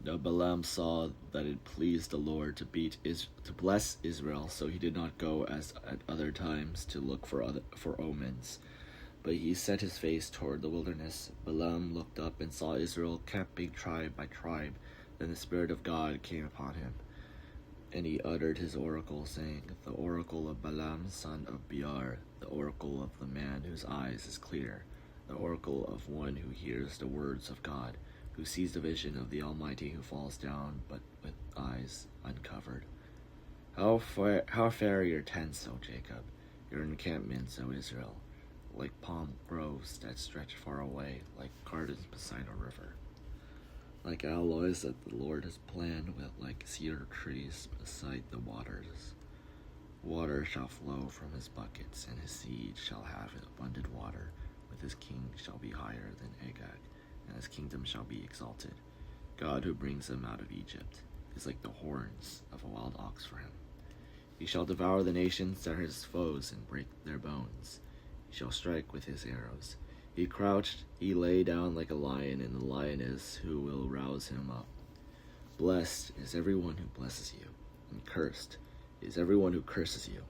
Now Balaam saw that it pleased the Lord to bless Israel, so he did not go as at other times to look for omens. But he set his face toward the wilderness. Balaam looked up and saw Israel camping tribe by tribe. Then the Spirit of God came upon him, and he uttered his oracle, saying, "The oracle of Balaam son of Beor, the oracle of the man whose eyes is clear, the oracle of one who hears the words of God, who sees the vision of the Almighty, who falls down but with eyes uncovered. How fair are your tents, O Jacob, your encampments, O Israel, like palm groves that stretch far away, like gardens beside a river, like alloys that the Lord has planned, with like cedar trees beside the waters. Water shall flow from his buckets, and his seed shall have abundant water. With his king shall be higher than Agag, and his kingdom shall be exalted. God, who brings them out of Egypt, is like the horns of a wild ox for him. He shall devour the nations that are his foes and break their bones. He shall strike with his arrows. He crouched, he lay down like a lion, and the lioness who will rouse him up. Blessed is everyone who blesses you, and cursed is everyone who curses you.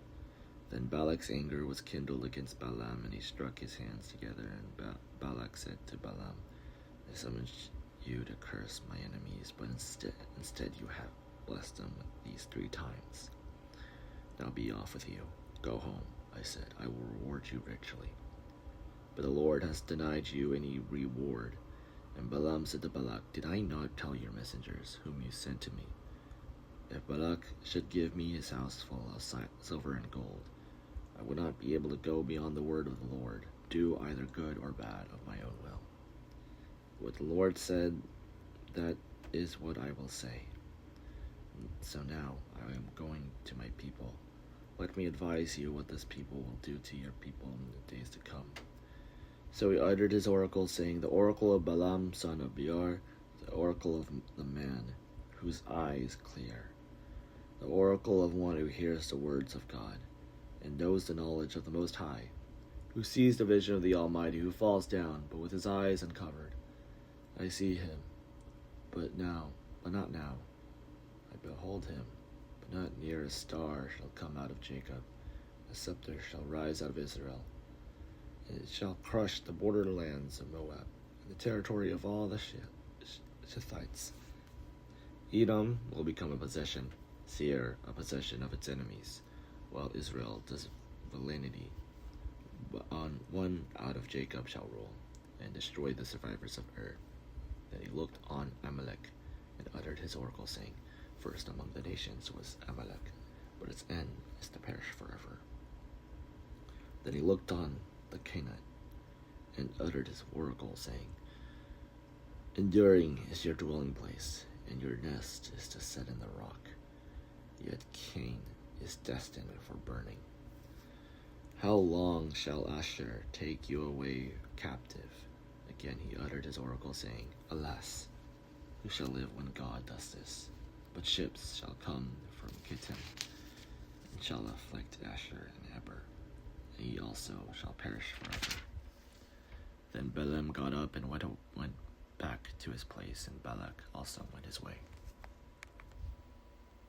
Then Balak's anger was kindled against Balaam, and he struck his hands together, and Balak said to Balaam, I summoned you to curse my enemies, but instead you have blessed them with these 3 times. Now be off with you. Go home, I said. I will reward you richly. But the Lord has denied you any reward. And Balaam said to Balak, Did I not tell your messengers, whom you sent to me? If Balak should give me his house full of silver and gold, I would not be able to go beyond the word of the Lord, do either good or bad of my own will. What the Lord said, that is what I will say. So now I am going to my people. Let me advise you what this people will do to your people in the days to come. So he uttered his oracle, saying, The oracle of Balaam son of Beor, the oracle of the man whose eye is clear, the oracle of one who hears the words of God, and knows the knowledge of the Most High, who sees the vision of the Almighty, who falls down, but with his eyes uncovered. I see him, but not now. I behold him, but not near. A star shall come out of Jacob, a scepter shall rise out of Israel. It shall crush the borderlands of Moab, and the territory of all the Shithites. Edom will become a possession, Seir a possession of its enemies, while Israel does villainy. But on one out of Jacob shall rule, and destroy the survivors of Ur. Then he looked on Amalek, and uttered his oracle, saying, First among the nations was Amalek, but its end is to perish forever. Then he looked on the Canaanite, and uttered his oracle, saying, Enduring is your dwelling place, and your nest is to set in the rock. Yet Cain is destined for burning. How long shall Asher take you away captive? Again he uttered his oracle, saying, Alas, who shall live when God does this? But ships shall come from Kittim, and shall afflict Asher and Eber, and he also shall perish forever. Then Balaam got up and went back to his place, and Balak also went his way.